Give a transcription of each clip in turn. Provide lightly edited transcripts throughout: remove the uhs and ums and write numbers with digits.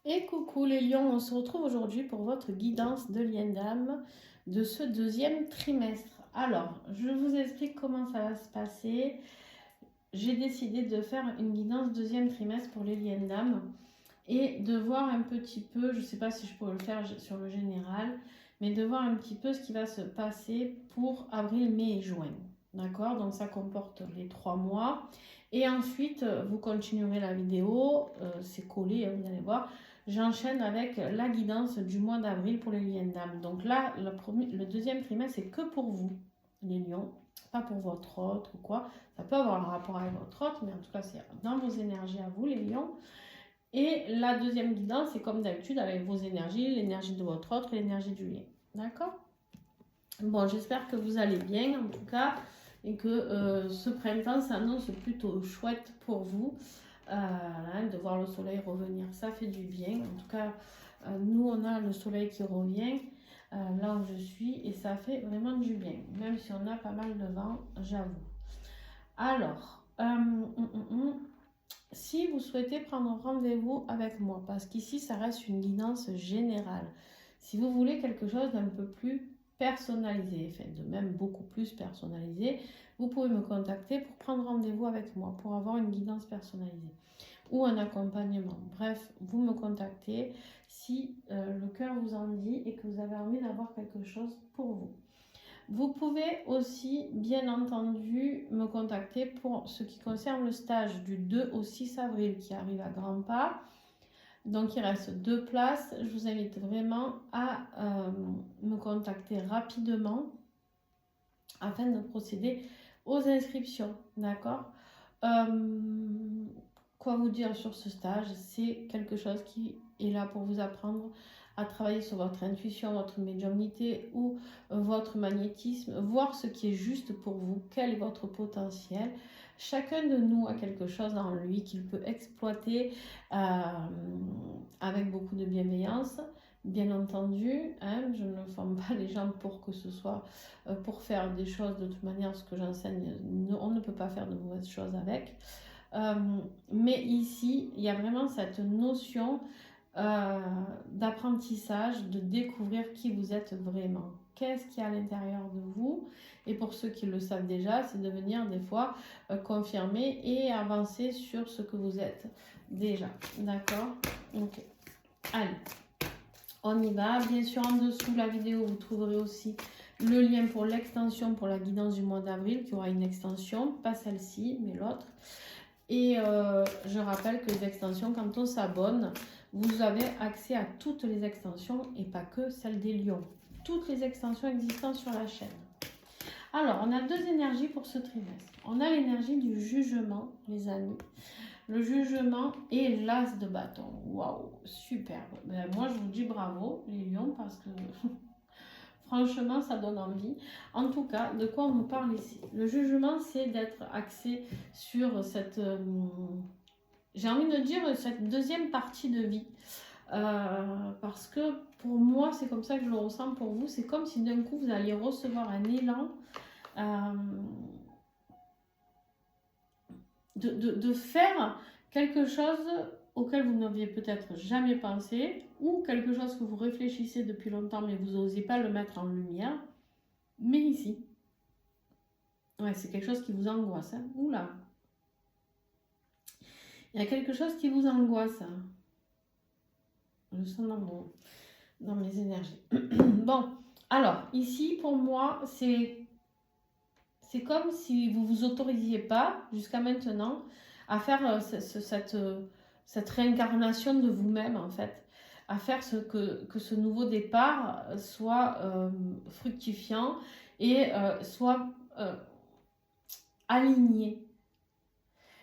Et coucou les lions, on se retrouve aujourd'hui pour votre guidance de lien d'âme de ce deuxième trimestre. Alors, je vous explique comment ça va se passer. J'ai décidé de faire une guidance deuxième trimestre pour les liens d'âme et de voir un petit peu, je ne sais pas si je pourrais le faire sur le général, mais de voir un petit peu ce qui va se passer pour avril, mai et juin. D'accord? Donc ça comporte les 3 mois. Et ensuite, vous continuerez la vidéo, c'est collé, vous allez voir. J'enchaîne avec la guidance du mois d'avril pour les liens d'âme. Donc là, le deuxième trimestre, c'est que pour vous, les lions, pas pour votre autre ou quoi. Ça peut avoir un rapport avec votre autre, mais en tout cas, c'est dans vos énergies à vous, les lions. Et la deuxième guidance, c'est comme d'habitude avec vos énergies, l'énergie de votre autre et l'énergie du lien. D'accord? Bon, j'espère que vous allez bien en tout cas et que ce printemps s'annonce plutôt chouette pour vous. De voir le soleil revenir, ça fait du bien. En tout cas, nous, on a le soleil qui revient là où je suis et ça fait vraiment du bien, même si on a pas mal de vent, j'avoue. Alors, si vous souhaitez prendre rendez-vous avec moi, parce qu'ici, ça reste une guidance générale. Si vous voulez quelque chose d'un peu plus personnalisé, enfin de même beaucoup plus personnalisé, vous pouvez me contacter pour prendre rendez-vous avec moi, pour avoir une guidance personnalisée ou un accompagnement. Bref, vous me contactez si le cœur vous en dit et que vous avez envie d'avoir quelque chose pour vous. Vous pouvez aussi, bien entendu, me contacter pour ce qui concerne le stage du 2 au 6 avril qui arrive à grands pas. Donc, il reste 2 places. Je vous invite vraiment à me contacter rapidement afin de procéder aux inscriptions. D'accord? Quoi vous dire sur ce stage? C'est quelque chose qui est là pour vous apprendre à travailler sur votre intuition, votre médiumnité ou votre magnétisme, voir ce qui est juste pour vous, quel est votre potentiel. Chacun de nous a quelque chose en lui qu'il peut exploiter avec beaucoup de bienveillance. Bien entendu, hein, je ne forme pas les gens pour que ce soit pour faire des choses. De toute manière, ce que j'enseigne, on ne peut pas faire de mauvaises choses avec. Mais ici, il y a vraiment cette notion d'apprentissage, de découvrir qui vous êtes vraiment. Qu'est-ce qu'il y a à l'intérieur de vous? Et pour ceux qui le savent déjà, c'est de venir des fois confirmer et avancer sur ce que vous êtes déjà. D'accord? Ok. Allez, on y va. Bien sûr, en dessous de la vidéo, vous trouverez aussi le lien pour l'extension pour la guidance du mois d'avril, qui aura une extension, pas celle-ci, mais l'autre. Et je rappelle que les extensions, quand on s'abonne, vous avez accès à toutes les extensions et pas que celles des lions. Toutes les extensions existantes sur la chaîne. Alors, on a 2 énergies pour ce trimestre. On a l'énergie du jugement, les amis. Le jugement et l'as de bâton. Waouh, superbe. Ben, moi, je vous dis bravo, les lions, parce que franchement, ça donne envie. En tout cas, de quoi on nous parle ici? Le jugement, c'est d'être axé sur cette, j'ai envie de dire, cette deuxième partie de vie. Parce que pour moi, c'est comme ça que je le ressens pour vous. C'est comme si d'un coup, vous alliez recevoir un élan de faire quelque chose auquel vous n'aviez peut-être jamais pensé, ou quelque chose que vous réfléchissez depuis longtemps mais vous n'osez pas le mettre en lumière. Mais ici, ouais, c'est quelque chose qui vous angoisse. Hein. Oula, il y a quelque chose qui vous angoisse. Hein. Je le sens dans mes énergies. Bon, alors, ici, pour moi, c'est comme si vous ne vous autorisiez pas, jusqu'à maintenant, à faire cette réincarnation de vous-même, en fait. À faire que ce nouveau départ soit fructifiant et soit aligné.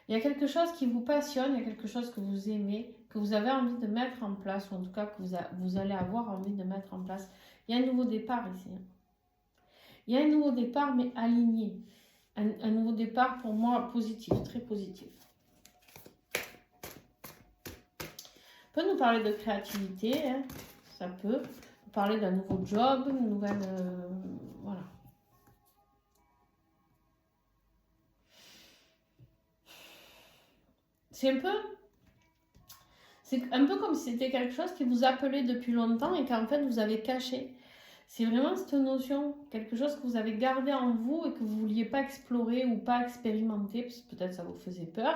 Il y a quelque chose qui vous passionne, il y a quelque chose que vous aimez, que vous avez envie de mettre en place, ou en tout cas que vous allez avoir envie de mettre en place. Il y a un nouveau départ ici. Il y a un nouveau départ, mais aligné. Un nouveau départ pour moi positif, très positif. On peut nous parler de créativité, hein, ça peut. Nous parler d'un nouveau job, une nouvelle... voilà. C'est un peu C'est un peu comme si c'était quelque chose qui vous appelait depuis longtemps et qu'en fait vous avez caché. C'est vraiment cette notion, quelque chose que vous avez gardé en vous et que vous ne vouliez pas explorer ou pas expérimenter, parce que peut-être ça vous faisait peur.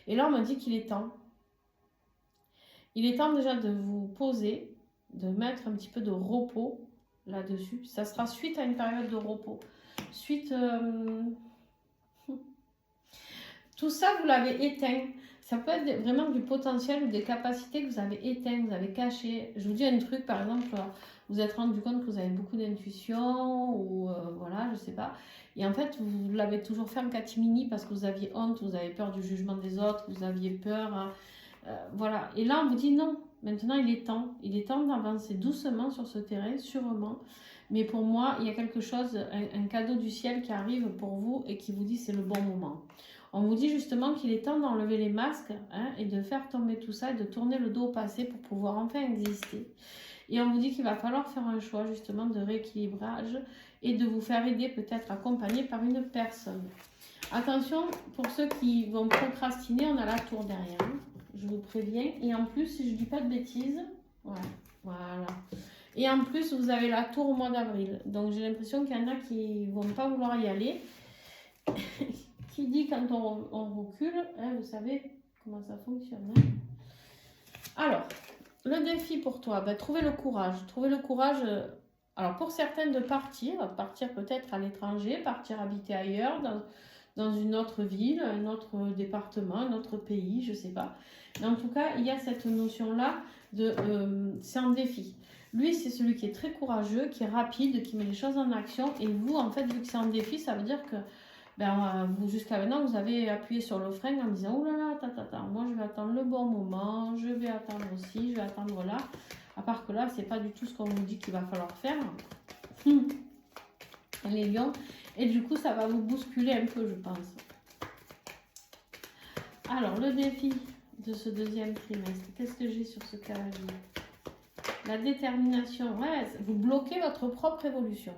Et là, on m'a dit qu'il est temps. Il est temps déjà de vous poser, de mettre un petit peu de repos là-dessus. Ça sera suite à une période de repos. Suite... Tout ça, vous l'avez éteint. Ça peut être vraiment du potentiel ou des capacités que vous avez éteintes, vous avez cachées. Je vous dis un truc, par exemple, vous vous êtes rendu compte que vous avez beaucoup d'intuition ou voilà, je sais pas. Et en fait, vous l'avez toujours fait en catimini parce que vous aviez honte, vous avez peur du jugement des autres, vous aviez peur. Hein, voilà. Et là, on vous dit non. Maintenant, il est temps. Il est temps d'avancer doucement sur ce terrain, sûrement. Mais pour moi, il y a quelque chose, un cadeau du ciel qui arrive pour vous et qui vous dit c'est le bon moment. On vous dit justement qu'il est temps d'enlever les masques et de faire tomber tout ça et de tourner le dos au passé pour pouvoir enfin exister. Et on vous dit qu'il va falloir faire un choix justement de rééquilibrage et de vous faire aider, peut-être accompagné par une personne. Attention, pour ceux qui vont procrastiner, on a la tour derrière. Je vous préviens. Et en plus, si je ne dis pas de bêtises, voilà. Et en plus, vous avez la tour au mois d'avril. Donc j'ai l'impression qu'il y en a qui ne vont pas vouloir y aller. Qui dit quand on recule, hein, vous savez comment ça fonctionne. Hein. Alors, le défi pour toi, trouver le courage. Trouver le courage, alors pour certaines de partir peut-être à l'étranger, partir habiter ailleurs, dans une autre ville, un autre département, un autre pays, je ne sais pas. Mais en tout cas, il y a cette notion-là de c'est un défi. Lui, c'est celui qui est très courageux, qui est rapide, qui met les choses en action. Et vous, en fait, vu que c'est un défi, ça veut dire que vous, jusqu'à maintenant, vous avez appuyé sur le frein en disant « Oh là là, moi je vais attendre le bon moment, je vais attendre aussi, je vais attendre là. » À part que là, c'est pas du tout ce qu'on vous dit qu'il va falloir faire. Les lions. Et du coup, ça va vous bousculer un peu, je pense. Alors, le défi de ce deuxième trimestre, qu'est-ce que j'ai sur ce cavalier? La détermination. Ouais, vous bloquez votre propre évolution.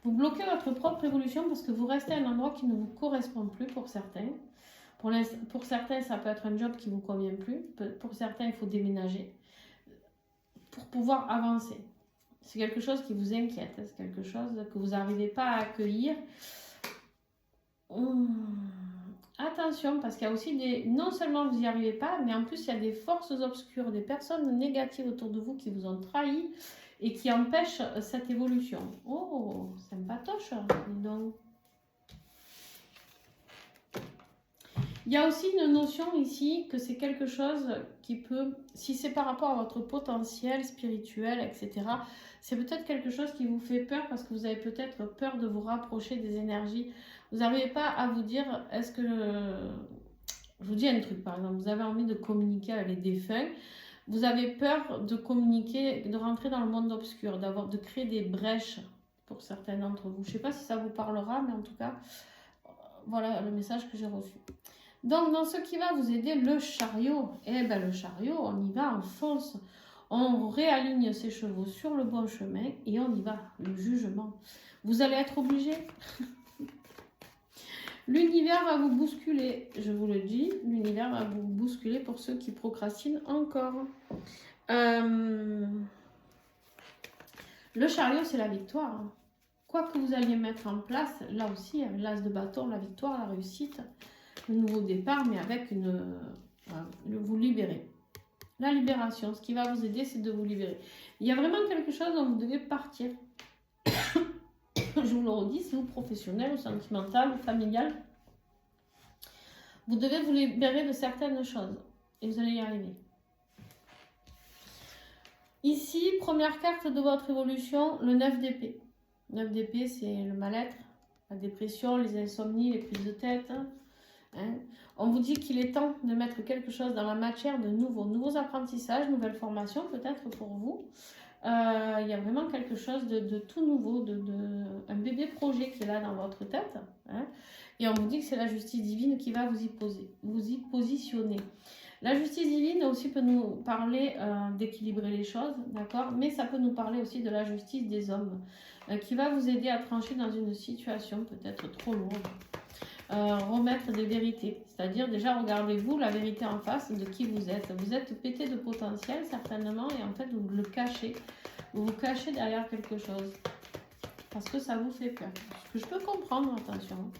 Vous bloquez votre propre évolution parce que vous restez à un endroit qui ne vous correspond plus pour certains. Pour certains, ça peut être un job qui ne vous convient plus. Pour certains, il faut déménager pour pouvoir avancer. C'est quelque chose qui vous inquiète. C'est quelque chose que vous n'arrivez pas à accueillir. Attention, parce qu'il y a aussi des... Non seulement vous n'y arrivez pas, mais en plus, il y a des forces obscures, des personnes négatives autour de vous qui vous ont trahi et qui empêche cette évolution. Oh, sympatoche, dis donc. Il y a aussi une notion ici que c'est quelque chose qui peut, si c'est par rapport à votre potentiel spirituel, etc., c'est peut-être quelque chose qui vous fait peur parce que vous avez peut-être peur de vous rapprocher des énergies. Vous n'arrivez pas à vous dire, est-ce que... Je vous dis un truc, par exemple, vous avez envie de communiquer avec les défunts, vous avez peur de communiquer, de rentrer dans le monde obscur, de créer des brèches pour certains d'entre vous. Je ne sais pas si ça vous parlera, mais en tout cas, voilà le message que j'ai reçu. Donc, dans ce qui va vous aider, le chariot. Eh bien, le chariot, on y va, on fonce. On réaligne ses chevaux sur le bon chemin et on y va. Le jugement. Vous allez être obligé. L'univers va vous bousculer, je vous le dis, l'univers va vous bousculer pour ceux qui procrastinent encore. Le chariot, c'est la victoire. Quoi que vous alliez mettre en place, là aussi, l'as de bâton, la victoire, la réussite, le nouveau départ, mais avec vous libérer. La libération, ce qui va vous aider, c'est de vous libérer. Il y a vraiment quelque chose dont vous devez partir. Je vous le redis, si vous professionnel ou sentimental ou familial, vous devez vous libérer de certaines choses et vous allez y arriver. Ici, première carte de votre évolution, le 9 d'épée. 9 d'épée, c'est le mal-être, la dépression, les insomnies, les prises de tête. On vous dit qu'il est temps de mettre quelque chose dans la matière de nouveaux apprentissages, nouvelles formations peut-être pour vous. Il y a vraiment quelque chose de tout nouveau, un bébé projet qui est là dans votre tête. Et on vous dit que c'est la justice divine qui va vous y positionner. La justice divine aussi peut nous parler d'équilibrer les choses, d'accord? Mais ça peut nous parler aussi de la justice des hommes, qui va vous aider à trancher dans une situation peut-être trop lourde. remettre des vérités. C'est-à-dire déjà regardez-vous la vérité en face de qui vous êtes. Vous êtes pété de potentiel certainement et en fait vous le cachez. Vous vous cachez derrière quelque chose. Parce que ça vous fait peur. Ce que je peux comprendre, attention.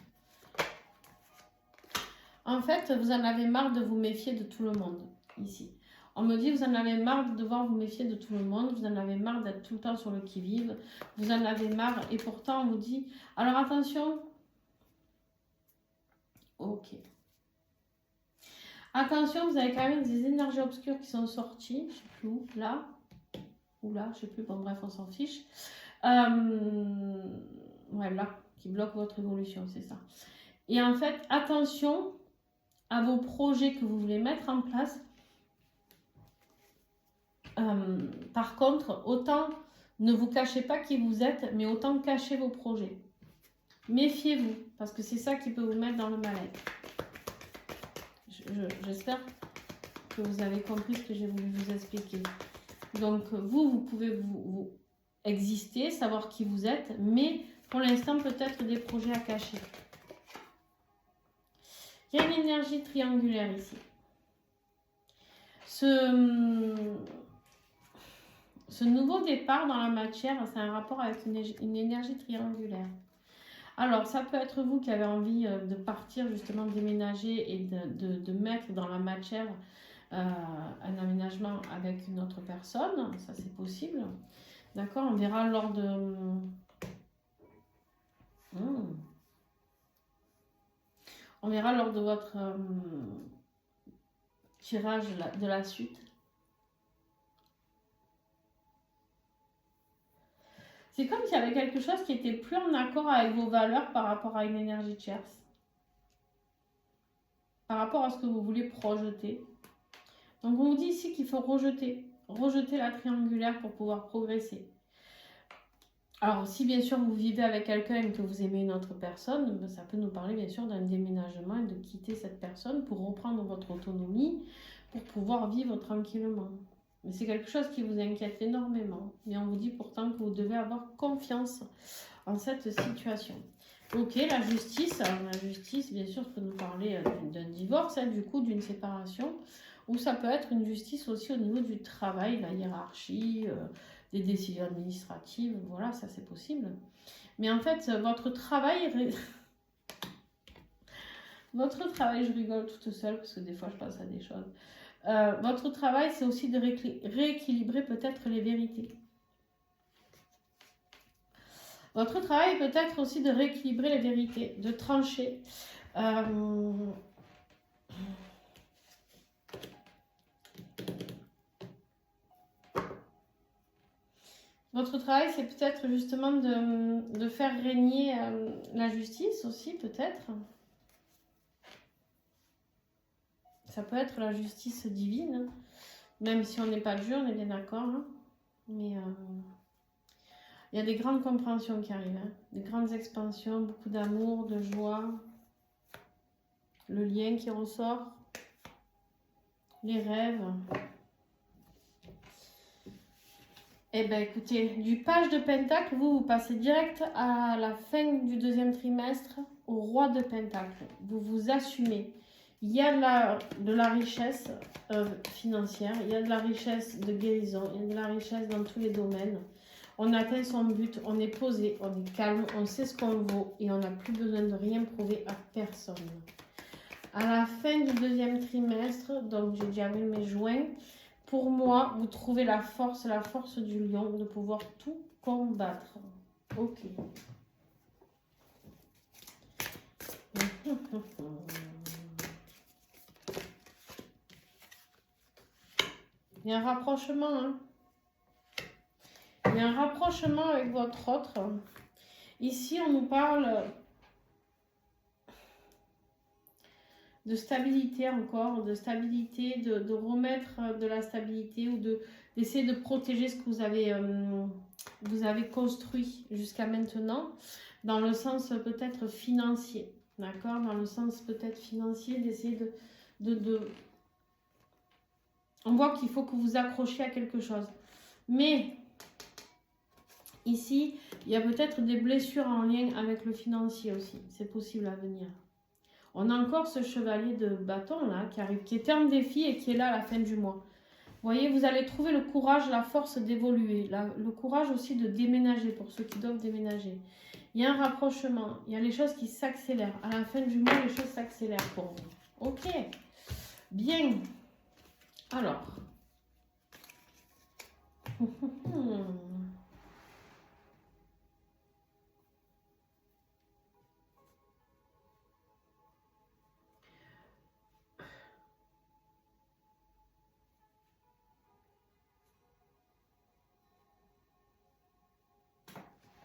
En fait, vous en avez marre de vous méfier de tout le monde, ici. On me dit, vous en avez marre de devoir vous méfier de tout le monde, vous en avez marre d'être tout le temps sur le qui-vive, vous en avez marre, et pourtant on vous dit, alors attention, ok. Attention, vous avez quand même des énergies obscures qui sont sorties, je sais plus où, là, ou là, je sais plus, bon bref, on s'en fiche. Ouais, là, qui bloque votre évolution, c'est ça. Et en fait, attention à vos projets que vous voulez mettre en place. Par contre, autant ne vous cachez pas qui vous êtes, mais autant cachez vos projets. Méfiez-vous, parce que c'est ça qui peut vous mettre dans le mal-être. J'espère que vous avez compris ce que j'ai voulu vous expliquer. Donc, vous pouvez vous exister, savoir qui vous êtes, mais pour l'instant, peut-être des projets à cacher. Il y a une énergie triangulaire ici. Ce nouveau départ dans la matière, c'est un rapport avec une énergie triangulaire. Alors, ça peut être vous qui avez envie de partir, justement, déménager et de mettre dans la matière un aménagement avec une autre personne. Ça, c'est possible. D'accord? On verra lors de... On verra lors de votre tirage de la suite. C'est comme s'il y avait quelque chose qui était plus en accord avec vos valeurs par rapport à une énergie tierce. Par rapport à ce que vous voulez projeter. Donc on vous dit ici qu'il faut rejeter la triangulaire pour pouvoir progresser. Alors si bien sûr vous vivez avec quelqu'un et que vous aimez une autre personne, ça peut nous parler bien sûr d'un déménagement et de quitter cette personne pour reprendre votre autonomie, pour pouvoir vivre tranquillement. Mais c'est quelque chose qui vous inquiète énormément. Mais on vous dit pourtant que vous devez avoir confiance en cette situation. Ok, la justice. Alors la justice, bien sûr, peut nous parler d'un divorce, du coup, d'une séparation. Ou ça peut être une justice aussi au niveau du travail, la hiérarchie, des décisions administratives. Voilà, ça c'est possible. Mais en fait, votre travail... Votre travail, je rigole toute seule parce que des fois je pense à des choses. Votre travail, c'est aussi de rééquilibrer peut-être les vérités. Votre travail peut être aussi de rééquilibrer les vérités, de trancher. Votre travail, c'est peut-être justement de faire régner la justice aussi, peut-être. Ça peut être la justice divine, même si on n'est pas Dieu, on est bien d'accord. Hein. Mais il y a des grandes compréhensions qui arrivent, hein. Des grandes expansions, beaucoup d'amour, de joie, le lien qui ressort, les rêves. Eh bien écoutez, du page de Pentacle, vous passez direct à la fin du deuxième trimestre au roi de Pentacle. Vous vous assumez. Il y a de la richesse financière, il y a de la richesse de guérison, il y a de la richesse dans tous les domaines. On atteint son but, on est posé, on est calme, on sait ce qu'on vaut et on n'a plus besoin de rien prouver à personne. À la fin du deuxième trimestre, donc j'ai déjà mis mes joints, pour moi, vous trouvez la force du lion de pouvoir tout combattre. Ok. Il y a un rapprochement, hein. Il y a un rapprochement avec votre autre. Ici, on nous parle de stabilité encore, de stabilité, de remettre de la stabilité ou d'essayer de protéger ce que vous avez construit jusqu'à maintenant, dans le sens peut-être financier, d'accord? Dans le sens peut-être financier, d'essayer On voit qu'il faut que vous accrochiez à quelque chose. Mais ici, il y a peut-être des blessures en lien avec le financier aussi. C'est possible à venir. On a encore ce chevalier de bâton là qui arrive, qui était en défi et qui est là à la fin du mois. Vous voyez, vous allez trouver le courage, la force d'évoluer, le courage aussi de déménager pour ceux qui doivent déménager. Il y a un rapprochement, il y a les choses qui s'accélèrent. À la fin du mois, les choses s'accélèrent pour vous. Ok, bien. Alors.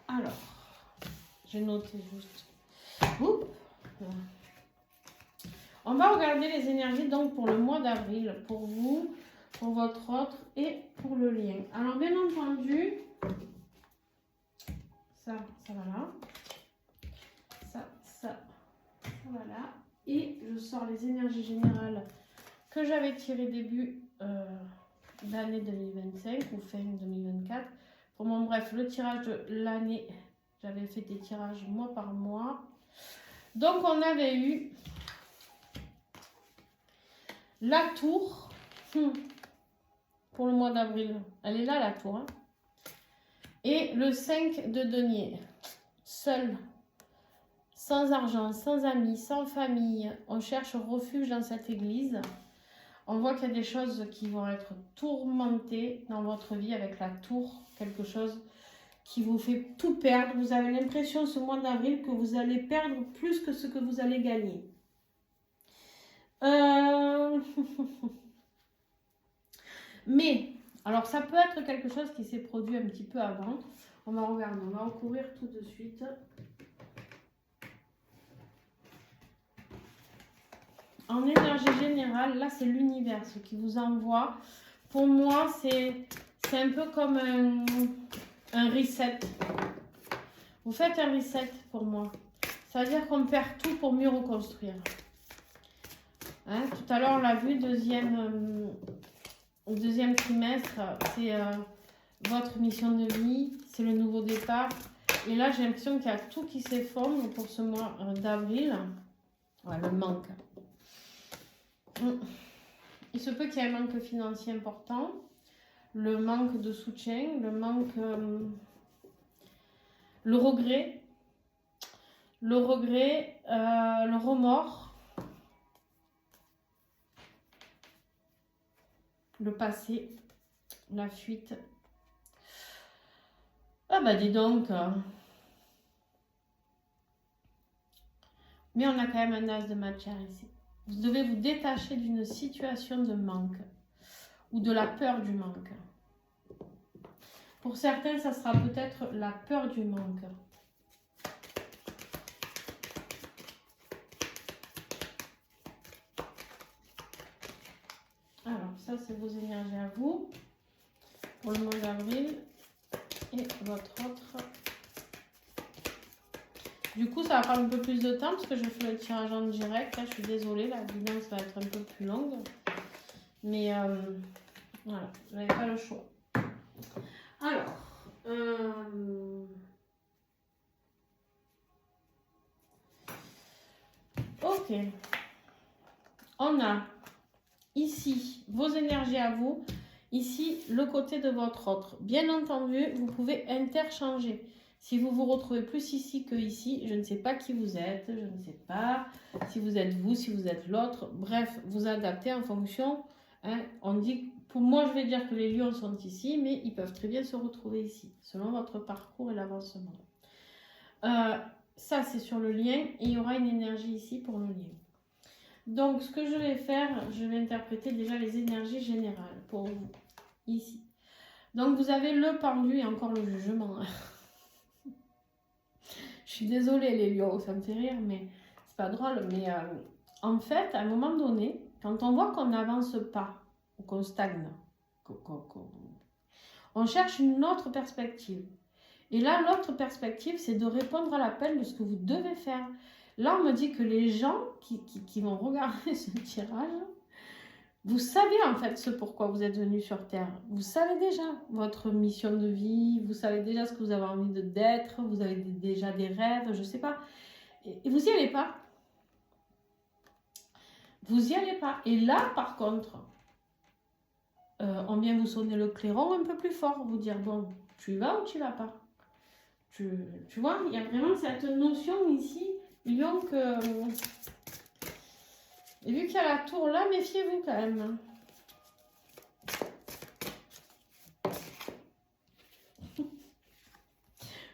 Alors, j'ai noté juste. Oups. On va regarder les énergies donc pour le mois d'avril, pour vous, pour votre autre et pour le lien. Alors bien entendu, ça va là, ça va là. Et je sors les énergies générales que j'avais tirées début d'année 2025 ou fin 2024. Pour mon bref, le tirage de l'année, j'avais fait des tirages mois par mois. Donc on avait eu la tour pour le mois d'avril. Elle est là la tour. Hein. Et le 5 de denier. Seul, sans argent, sans amis, sans famille. On cherche refuge dans cette église. On voit qu'il y a des choses qui vont être tourmentées dans votre vie avec la tour. Quelque chose qui vous fait tout perdre. Vous avez l'impression ce mois d'avril que vous allez perdre plus que ce que vous allez gagner. Mais, alors ça peut être quelque chose qui s'est produit un petit peu avant. On va regarder, on va recourir tout de suite. En énergie générale, là c'est l'univers qui vous envoie. Pour moi, c'est un peu comme un reset. Vous faites un reset pour moi. Ça veut dire qu'on perd tout pour mieux reconstruire. Hein, tout à l'heure, on l'a vu, deuxième trimestre, c'est votre mission de vie, c'est le nouveau départ. Et là, j'ai l'impression qu'il y a tout qui s'effondre pour ce mois d'avril. Ouais, le manque. Il se peut qu'il y ait un manque financier important, le manque de soutien, le manque, le regret, le remords, le passé, la fuite. Ah bah dis donc. Mais on a quand même un as de matière ici. Vous devez vous détacher d'une situation de manque ou de la peur du manque. Pour certains, ça sera peut-être la peur du manque. Alors, ça, c'est vos énergies à vous pour le mois d'avril et votre autre. Du coup, ça va prendre un peu plus de temps parce que je fais le tirage en direct. Là, je suis désolée, la guidance va être un peu plus longue. Mais voilà, vous n'avez pas le choix. Alors, ok. On a ici vos énergies à vous. Ici, le côté de votre autre. Bien entendu, vous pouvez interchanger. Si vous vous retrouvez plus ici que ici, je ne sais pas qui vous êtes, je ne sais pas si vous êtes vous, si vous êtes l'autre. Bref, vous adaptez en fonction. Hein, on dit, pour moi, je vais dire que les lions sont ici, mais ils peuvent très bien se retrouver ici, selon votre parcours et l'avancement. Ça, c'est sur le lien, et il y aura une énergie ici pour le lien. Donc, ce que je vais faire, je vais interpréter déjà les énergies générales pour vous, ici. Donc, vous avez le pendu et encore le jugement. Je suis désolée, les lions, ça me fait rire, mais c'est pas drôle. Mais en fait, à un moment donné, quand on voit qu'on n'avance pas, ou qu'on stagne, on cherche une autre perspective. Et là, l'autre perspective, c'est de répondre à l'appel de ce que vous devez faire. Là, on me dit que les gens qui vont regarder ce tirage, vous savez en fait ce pourquoi vous êtes venu sur Terre. Vous savez déjà votre mission de vie, vous savez déjà ce que vous avez envie d'être, vous avez déjà des rêves, je ne sais pas. Et vous n'y allez pas. vous n'y allez pas. Et là, par contre, on vient vous sonner le clairon un peu plus fort, vous dire, bon, tu y vas ou tu y vas pas. Tu vois, il y a vraiment cette notion ici, Lion, que... Et vu qu'il y a la tour là, méfiez-vous quand même.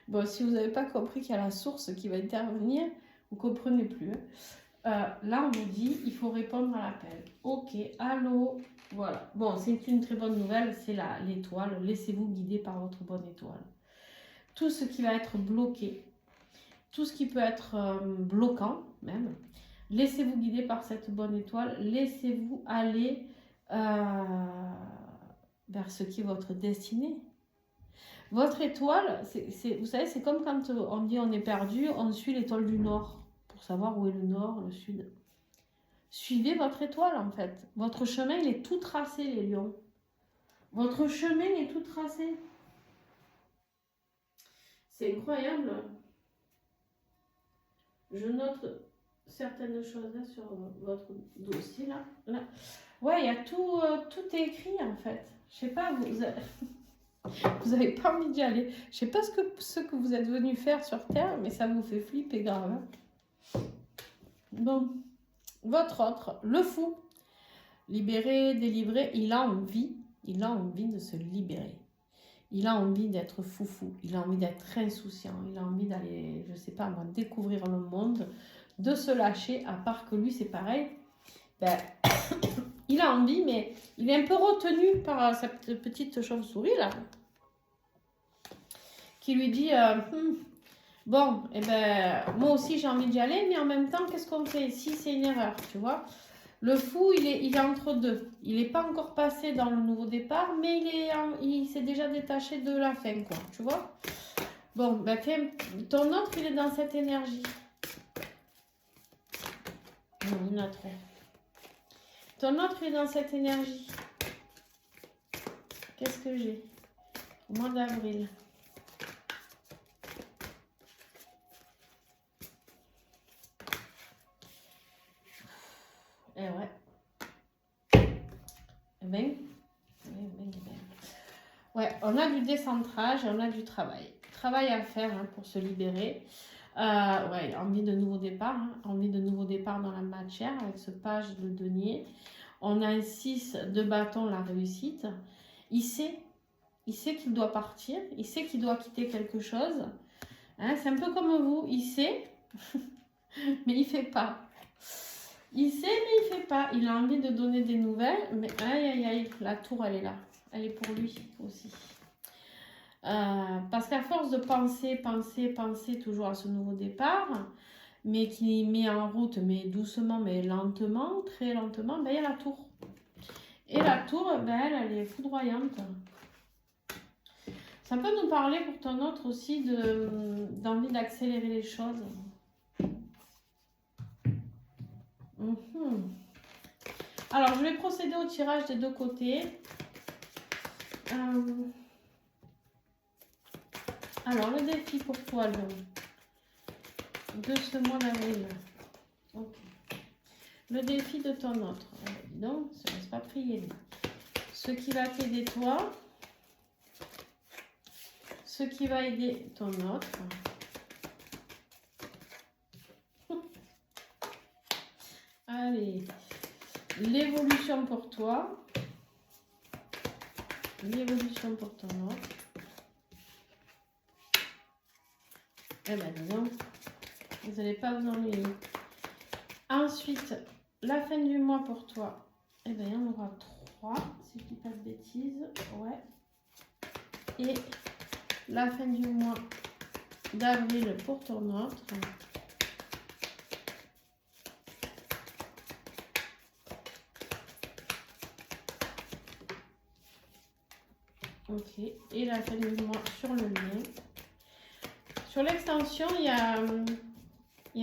Bon, si vous n'avez pas compris qu'il y a la source qui va intervenir, vous ne comprenez plus. Là, on vous dit, il faut répondre à l'appel. Ok, allô, voilà. Bon, c'est une très bonne nouvelle, c'est l'étoile. Laissez-vous guider par votre bonne étoile. Tout ce qui va être bloqué, tout ce qui peut être bloquant même, laissez-vous guider par cette bonne étoile. Laissez-vous aller vers ce qui est votre destinée. Votre étoile, vous savez, c'est comme quand on dit on est perdu, on suit l'étoile du nord pour savoir où est le nord, le sud. Suivez votre étoile en fait. Votre chemin, il est tout tracé, les lions. Votre chemin est tout tracé. C'est incroyable. Je note certaines choses là sur votre dossier là. Ouais, il y a tout, tout est écrit en fait. Je sais pas, vous n'avez pas envie d'y aller. Je sais pas ce que vous êtes venu faire sur Terre, mais ça vous fait flipper grave. Hein. Bon, votre autre, le fou, libéré, délivré, il a envie de se libérer. Il a envie d'être foufou, il a envie d'être insouciant, il a envie d'aller, je sais pas, découvrir le monde, de se lâcher, à part que lui c'est pareil. Ben, il a envie, mais il est un peu retenu par cette petite chauve-souris là, qui lui dit bon, eh ben, moi aussi j'ai envie d'y aller, mais en même temps, qu'est-ce qu'on fait si c'est une erreur, tu vois? Le fou, il est entre deux. Il n'est pas encore passé dans le nouveau départ, mais il s'est déjà détaché de la fin, quoi, tu vois? Bon, ben, ton autre, il est dans cette énergie. Non, il y en a trop. Ton autre, il est dans cette énergie. Qu'est-ce que j'ai? Au mois d'avril. Eh ouais. Eh ben. Ouais, on a du décentrage et on a du travail. Travail à faire hein, pour se libérer. Ouais, envie de nouveau départ. Hein, envie de nouveau départ dans la matière avec ce page de denier. On a un 6 de bâton, la réussite. Il sait qu'il doit partir. Il sait qu'il doit quitter quelque chose. Hein, c'est un peu comme vous. Il sait, mais il ne fait pas. Il sait, mais il ne fait pas. Il a envie de donner des nouvelles. Mais aïe, aïe, aïe, la tour, elle est là. Elle est pour lui aussi. Parce qu'à force de penser toujours à ce nouveau départ, mais qui met en route, mais doucement, mais lentement, très lentement, ben, il y a la tour. Et la tour, ben, elle est foudroyante. Ça peut nous parler pour ton autre aussi d'envie d'accélérer les choses. Alors, je vais procéder au tirage des deux côtés. Alors, le défi pour toi, de ce mois d'avril. Ok. Le défi de ton autre. Dis donc, ça ne laisse pas prier. Lui. Ce qui va t'aider toi. Ce qui va aider ton autre. Allez. L'évolution pour toi. L'évolution pour ton autre. Eh ben non, vous n'allez pas vous ennuyer. Ensuite, la fin du mois pour toi. Eh bien, il y en aura 3, si je ne dis pas de bêtises. Ouais. Et la fin du mois d'avril pour ton autre. Ok. Et la fin du mois sur le lien. Sur l'extension, il y a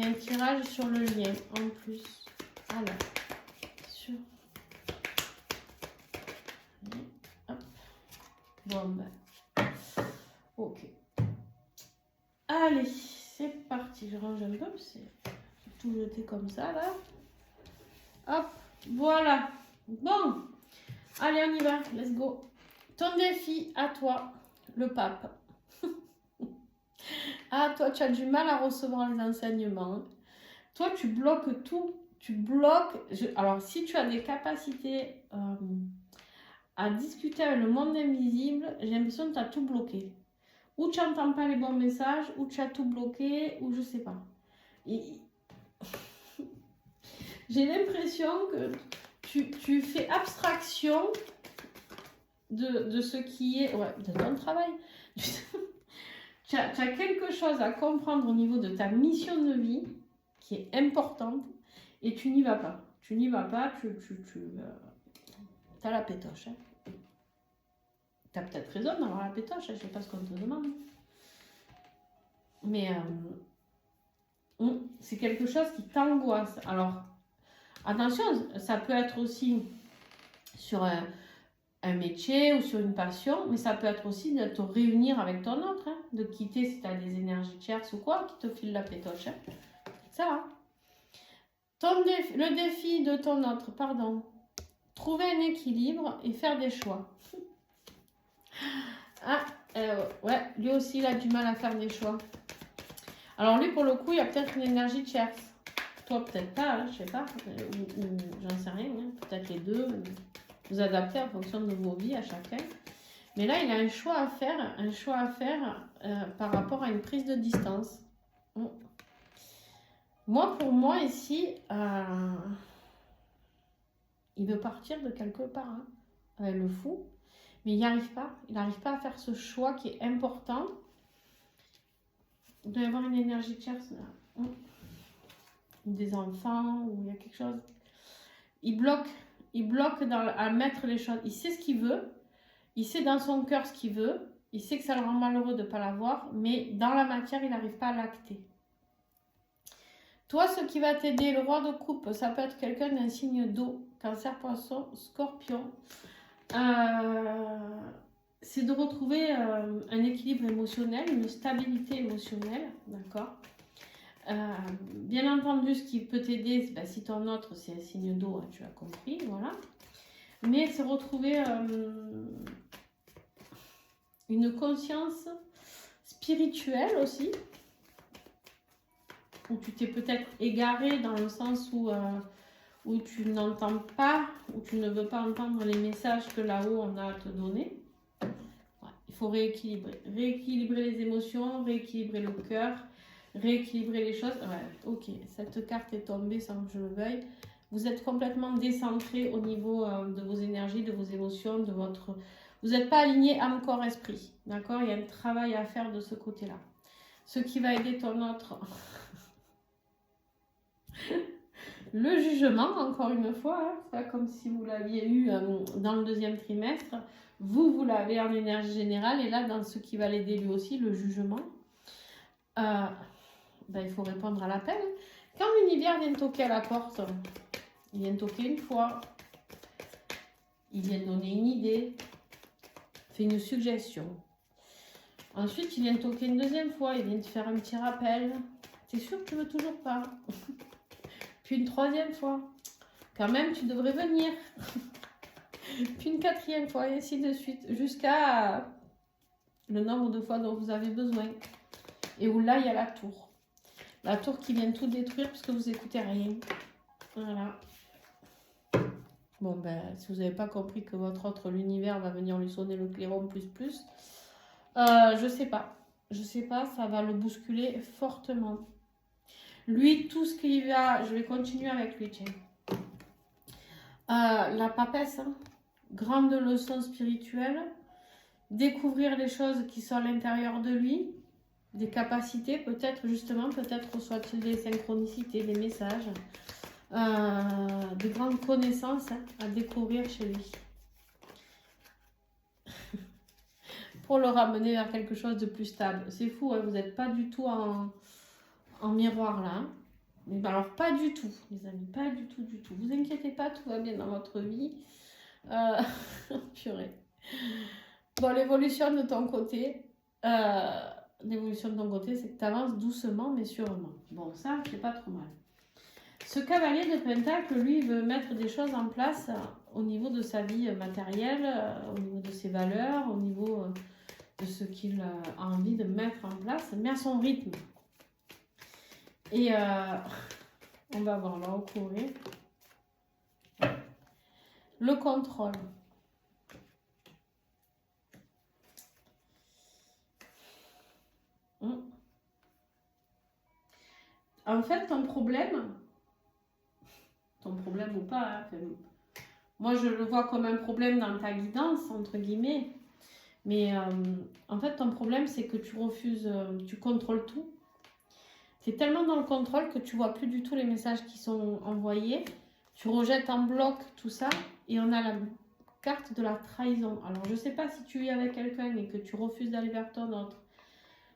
un tirage sur le lien en plus. Alors, sur... Hop. Bon, ben. Ok. Allez, c'est parti. Je range un peu, c'est tout jeté comme ça, là. Hop. Voilà. Bon. Allez, on y va. Let's go. Ton défi à toi, le pape. Ah, toi, tu as du mal à recevoir les enseignements. Toi, tu bloques tout. Tu bloques. Alors, si tu as des capacités à discuter avec le monde invisible, j'ai l'impression que tu as tout bloqué. Ou tu n'entends pas les bons messages, ou tu as tout bloqué, ou je sais pas. J'ai l'impression que tu fais abstraction de ce qui est de ton travail. Tu as quelque chose à comprendre au niveau de ta mission de vie qui est importante et tu n'y vas pas. Tu n'y vas pas, as la pétoche. Hein. Tu as peut-être raison d'avoir la pétoche, je ne sais pas ce qu'on te demande. Mais c'est quelque chose qui t'angoisse. Alors, attention, ça peut être aussi sur un métier ou sur une passion, mais ça peut être aussi de te réunir avec ton autre, hein, de quitter si tu as des énergies tierces ou quoi, qui te file la pétoche. Hein. Ça va. Le défi de ton autre, pardon. Trouver un équilibre et faire des choix. Ah, ouais, lui aussi, il a du mal à faire des choix. Alors lui, pour le coup, il y a peut-être une énergie tierce. Toi, peut-être pas, hein, je sais pas, ou j'en sais rien, hein, peut-être les deux. Vous adaptez en fonction de vos vies à chacun. Mais là, il a un choix à faire par rapport à une prise de distance. Moi, pour moi, ici, il veut partir de quelque part, hein, avec le fou, mais il n'y arrive pas. Il n'arrive pas à faire ce choix qui est important. Il doit y avoir une énergie tierce là. Des enfants, ou il y a quelque chose. Il bloque à mettre les choses. Il sait ce qu'il veut. Il sait dans son cœur ce qu'il veut. Il sait que ça le rend malheureux de ne pas l'avoir. Mais dans la matière, il n'arrive pas à l'acter. Toi, ce qui va t'aider, le roi de coupe, ça peut être quelqu'un d'un signe d'eau. Cancer, poisson, scorpion. C'est de retrouver un équilibre émotionnel, une stabilité émotionnelle. D'accord. Bien entendu, ce qui peut t'aider, si ton autre c'est un signe d'eau, hein, tu as compris, voilà. Mais c'est retrouver une conscience spirituelle aussi, où tu t'es peut-être égaré dans le sens où tu n'entends pas, où tu ne veux pas entendre les messages que là-haut on a à te donner. Ouais, il faut rééquilibrer les émotions, rééquilibrer le cœur, rééquilibrer les choses. Ouais, ok, cette carte est tombée sans que je le veuille. Vous êtes complètement décentré au niveau de vos énergies, de vos émotions, de votre... Vous n'êtes pas aligné âme, corps, esprit. D'accord. Il y a un travail à faire de ce côté-là. Ce qui va aider ton autre... Le jugement, encore une fois, hein, c'est pas comme si vous l'aviez eu dans le deuxième trimestre. Vous l'avez en énergie générale. Et là, dans ce qui va l'aider lui aussi, le jugement. Il faut répondre à l'appel. Quand l'univers vient toquer à la porte, il vient toquer une fois, il vient donner une idée, fait une suggestion. Ensuite, il vient toquer une deuxième fois, il vient te faire un petit rappel. T'es sûr que tu veux toujours pas? Puis une troisième fois, quand même, tu devrais venir. Puis une quatrième fois, et ainsi de suite, jusqu'à le nombre de fois dont vous avez besoin. Et où là, il y a la tour. La tour qui vient tout détruire parce que vous n'écoutez rien. Voilà. Bon, si vous n'avez pas compris que votre autre, l'univers, va venir lui sonner le clairon plus, je sais pas. Je sais pas, ça va le bousculer fortement. Lui, tout ce qu'il va... Je vais continuer avec lui, tiens. La papesse, hein, grande leçon spirituelle. Découvrir les choses qui sont à l'intérieur de lui. Des capacités, peut-être reçoit-il des synchronicités, des messages. De grandes connaissances, hein, à découvrir chez lui. Pour le ramener vers quelque chose de plus stable. C'est fou, hein, vous n'êtes pas du tout en miroir là. Hein. Mais alors pas du tout, les amis, pas du tout. Vous inquiétez pas, tout va bien dans votre vie. Purée. Bon, l'évolution de ton côté, c'est que tu avances doucement mais sûrement. Bon, ça, c'est pas trop mal. Ce cavalier de Pentacle, lui, il veut mettre des choses en place au niveau de sa vie matérielle, au niveau de ses valeurs, au niveau de ce qu'il a envie de mettre en place, mais à son rythme. Et on va voir là au courrier. Le contrôle. En fait, ton problème ou pas, hein, moi je le vois comme un problème dans ta guidance, entre guillemets, mais en fait ton problème c'est que tu refuses, tu contrôles tout. Tu es tellement dans le contrôle que tu vois plus du tout les messages qui sont envoyés, tu rejettes en bloc tout ça, et on a la carte de la trahison. Alors je sais pas si tu es avec quelqu'un et que tu refuses d'aller vers ton autre.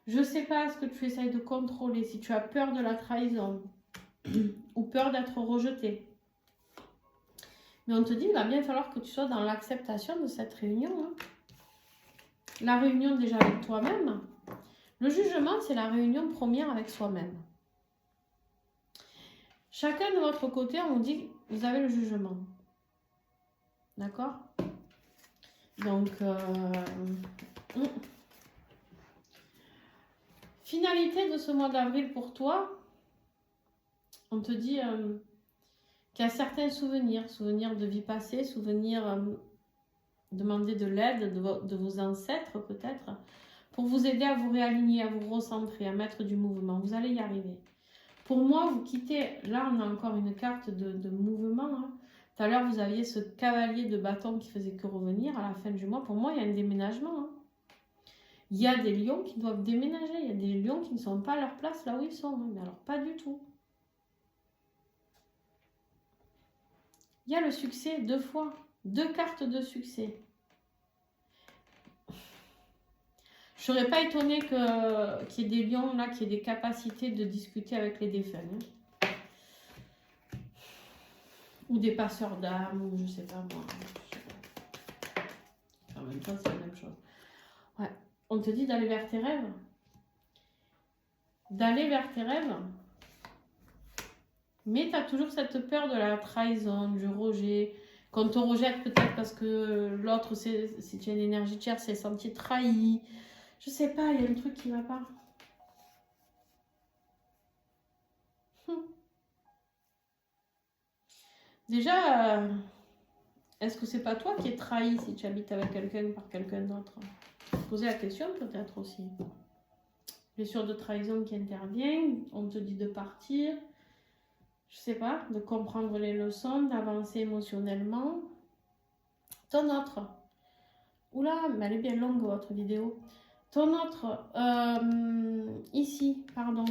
Je sais pas ce que tu essayes de contrôler, si tu as peur de la trahison ou peur d'être rejeté. Mais on te dit, il va bien falloir que tu sois dans l'acceptation de cette réunion. Hein. La réunion déjà avec toi-même. Le jugement, c'est la réunion première avec soi-même. Chacun de votre côté, on dit, vous avez le jugement. D'accord? Donc, finalité de ce mois d'avril pour toi, on te dit qu'il y a certains souvenirs de vie passée, souvenirs, demander de l'aide de vos ancêtres peut-être, pour vous aider à vous réaligner, à vous recentrer, à mettre du mouvement. Vous allez y arriver. Pour moi, vous quittez, là on a encore une carte de mouvement. Hein. Tout à l'heure, vous aviez ce cavalier de bâton qui faisait que revenir à la fin du mois. Pour moi, il y a un déménagement. Hein. Il y a des lions qui doivent déménager. Il y a des lions qui ne sont pas à leur place là où ils sont. Hein. Mais alors, pas du tout. Il y a le succès 2 fois. 2 cartes de succès. Je ne serais pas étonnée qu'il y ait des lions là, qui aient des capacités de discuter avec les défunts. Hein. Ou des passeurs d'âmes, ou je sais pas moi. En même temps, c'est la même chose. Ouais. On te dit d'aller vers tes rêves. D'aller vers tes rêves. Mais tu as toujours cette peur de la trahison, du rejet. Qu'on te rejette peut-être parce que l'autre, si tu as une énergie tiers, s'est senti trahi. Je sais pas, il y a un truc qui va pas. Déjà, est-ce que c'est pas toi qui es trahi si tu habites avec quelqu'un par quelqu'un d'autre? Poser la question peut-être aussi. Blessure de trahison qui intervient, on te dit de partir. Je sais pas, de comprendre les leçons, d'avancer émotionnellement. Ton autre. Oula, mais elle est bien longue votre vidéo. Ton autre, ici, pardon.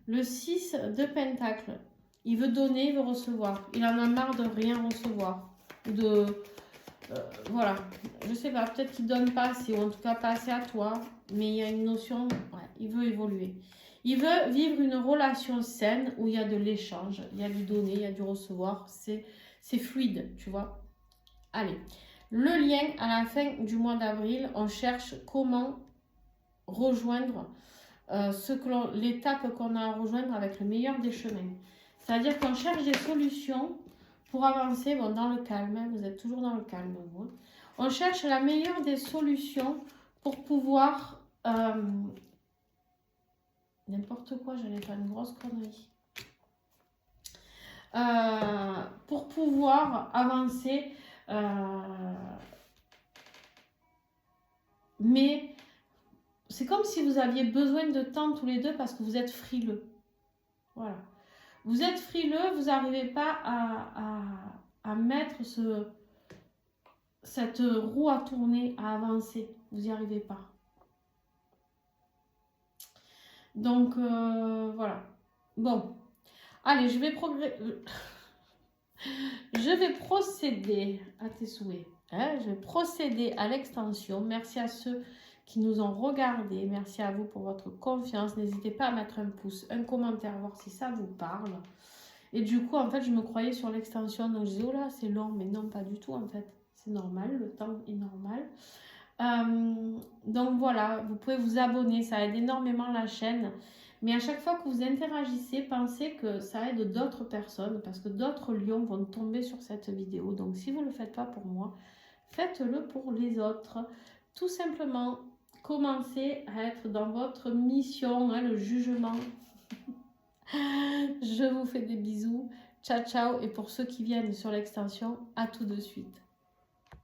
Le 6 de Pentacle. Il veut donner, il veut recevoir. Il en a marre de rien recevoir. Voilà. Je sais pas, peut-être qu'il donne pas assez, ou en tout cas pas assez à toi. Mais il y a une notion, ouais, il veut évoluer. Il veut vivre une relation saine où il y a de l'échange, il y a du donner, il y a du recevoir. C'est fluide, tu vois. Allez. Le lien à la fin du mois d'avril, on cherche comment rejoindre l'étape qu'on a à rejoindre avec le meilleur des chemins. C'est-à-dire qu'on cherche des solutions pour avancer dans le calme. Hein, vous êtes toujours dans le calme, vous. On cherche la meilleure des solutions pour pouvoir... n'importe quoi, j'allais faire une grosse connerie. Pour pouvoir avancer... mais c'est comme si vous aviez besoin de temps tous les deux parce que vous êtes frileux. Voilà. Vous êtes frileux, vous n'arrivez pas à mettre cette roue à tourner, à avancer. Vous n'y arrivez pas. Donc, voilà. Bon. Allez, je vais procéder à tes souhaits. Hein, je vais procéder à l'extension. Merci à ceux qui nous ont regardés. Merci à vous pour votre confiance. N'hésitez pas à mettre un pouce, un commentaire, voir si ça vous parle. Et du coup, en fait, je me croyais sur l'extension. Donc, je disais, oh là, c'est long. Mais non, pas du tout, en fait. C'est normal. Le temps est normal. Donc, voilà. Vous pouvez vous abonner. Ça aide énormément la chaîne. Mais à chaque fois que vous interagissez, pensez que ça aide d'autres personnes parce que d'autres lions vont tomber sur cette vidéo. Donc si vous ne le faites pas pour moi, faites-le pour les autres. Tout simplement, commencez à être dans votre mission, hein, le jugement. Je vous fais des bisous. Ciao, ciao. Et pour ceux qui viennent sur l'extension, à tout de suite.